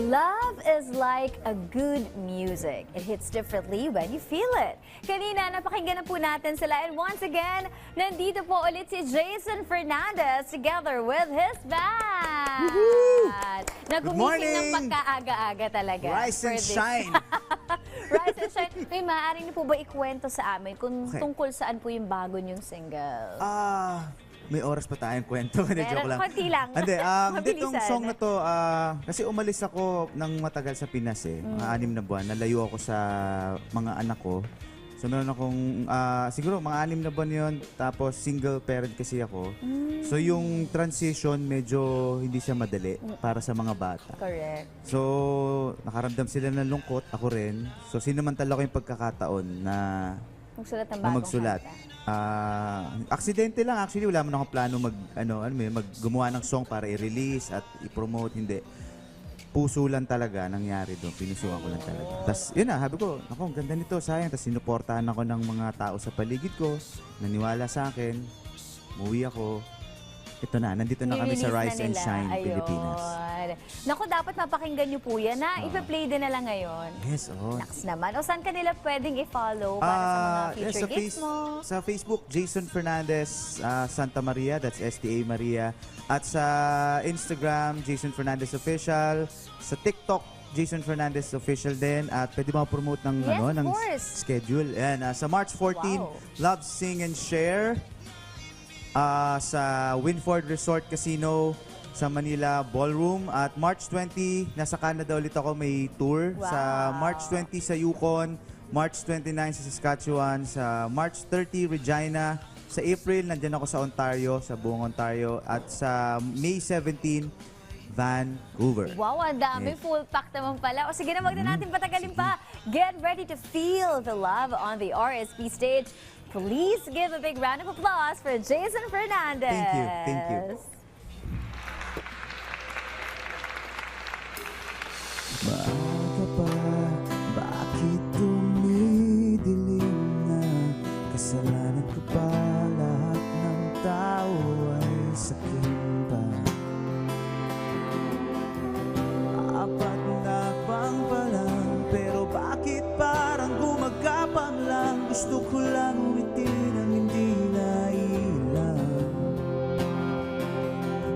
Love is like a good music. It hits differently when you feel it. Kanina, napakinggan na po natin sila. And once again, nandito po ulit si Jason Fernandez together with his band. Nagumising ng pagkaaga-aga talaga. Rise and shine. Rise and shine. May maaari niyo po ba ikwento sa amin kung tungkol saan po yung bago niyong single? May oras pa tayong kwento. Hindi, joke lang. Konti lang. Hindi, Mabilisan. itong song na to, kasi umalis ako ng matagal sa Pinas mga 6 na buwan. Nalayo ako sa mga anak ko. So meron akong, siguro mga 6 na buwan yun. Tapos single parent kasi ako. So yung transition medyo hindi siya madali para sa mga bata. Correct. So nakaramdam sila ng lungkot, ako rin. So sinamantala ko yung pagkakataon na Magsulat ng na bagong magsulat. kanta. Aksidente lang actually, wala man akong plano gumawa ng song para i-release at i-promote, hindi. Puso lang talaga nangyari doon, pinusuan ko lang talaga. Tapos yun na, sabi ko, ako, ang ganda nito, sayang. Tapos sinuportahan ako ng mga tao sa paligid ko, naniwala sa akin, umuwi ako. Ito na, nandito na kami sa Rise and Shine, Pilipinas. Naku, dapat mapakinggan niyo po yan, na ipa-play din na lang ngayon. Yes, oo. Naks naman. O saan kanila pwedeng i-follow para sa mga future gigs mo? Sa Facebook, Jason Fernandez Santa Maria, that's STA Maria. At sa Instagram, Jason Fernandez Official. Sa TikTok, Jason Fernandez Official din. At pwede mo promote ng, Yes, of ng course. schedule. Ayan, sa March 14, Wow. Love, Sing, and Share. Sa Winford Resort Casino sa Manila Ballroom. At March 20, nasa Canada ulit ako, may tour. Wow. Sa March 20 sa Yukon, March 29 sa Saskatchewan, sa March 30 Regina, sa April nandyan ako sa Ontario, sa buong Ontario, at sa May 17 Vancouver. Wow, ang dami. Yes. Full pack naman pala. O sige na, wag na natin patagalin pa. Get ready to feel the love on the RSP stage. Please give a big round of applause for Jason Fernandez. Thank you. Thank you. Maaga pa, bakit dumidilim na? Kasalanan ko ba lahat ng tao ay sakin ba? Apat na bang palang, pero bakit parang gumagapang lang? Gusto ko lang umitin ang hindi nailang.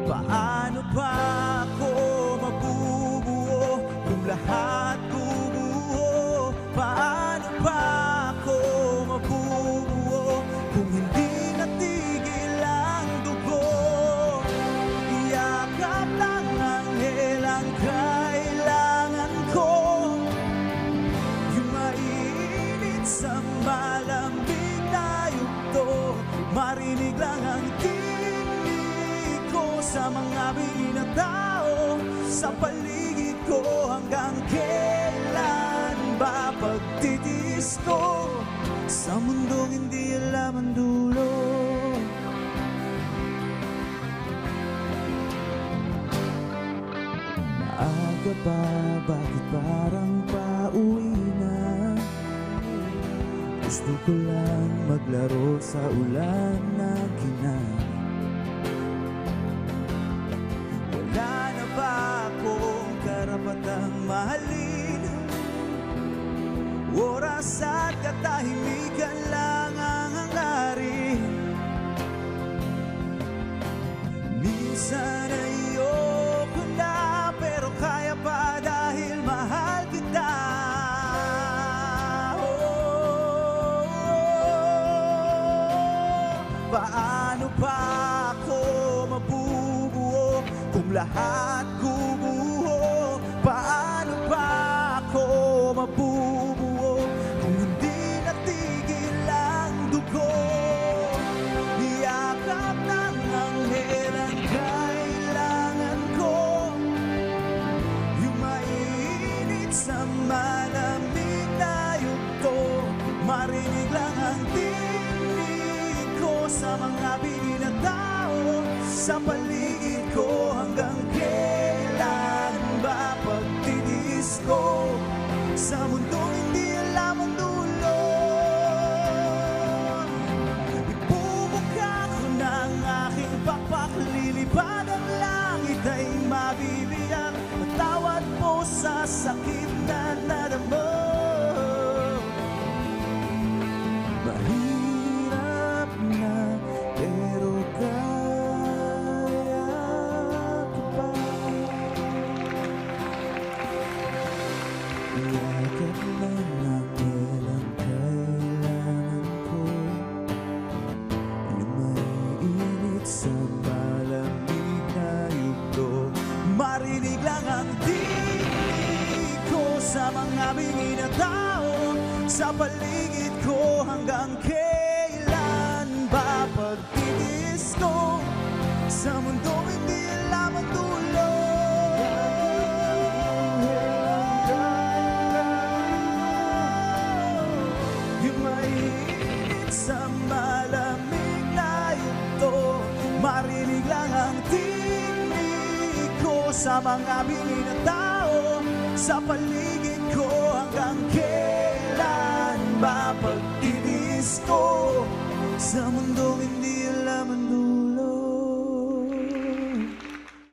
Paano ba ako mabubuo kung lahat bubuo? Paano ba ako mabubuo kung hindi natigil ang dugo? Iyakap ng anghel ang kailangan ko, yung mainit sa malamig na yugto. Marinig lang ang tinig ko sa mga binatao sa paligid ko. Hanggang kailan ba pagtitiis ko sa mundong hindi alam ang dulo? Maaga ba, bakit parang pauwi na? Gusto ko lang maglaro sa ulan na ginang. Wala na ba akong karapatang mahalin? Oras at katahimikan lang ang hangarin. Minsan ayoko na, pero kaya pa dahil mahal kita. Paano pa ako mabubuo kung lahat gubuho? Paano pa ako mabubuo kung hindi natigil ang dugo? Iyakap ng anghel ang kailangan ko, yung mainit sa malamig na yugto. Marinig lang ang tinig ko sa mga binatao sa paligid ko. Hanggang kailan ba pagtitiis ko sa mundong hindi alam ang dulo? Ibubuka ko ng aking pakpak, lilipad ang langit ay mabibiyak. At tawad po sa sakit na nadamo. Mahirap na, pero kaya ko pa. Yakap lang ang kailang kailangan ko. Yung maiinit sa malamig na yugto. Marinig lang ang tinig ko sa mga bingi na tao sa paligid ko. Hanggang kailan ba pagtitis ko sa mundong hindi alam ang dulo? Yung mainit sa malamig na yugto. Marinig lang ang tinig ko sa mga bingi na tao sa paligid ko. Hanggang kailan ba pagtitis ko sa mundong hindi alam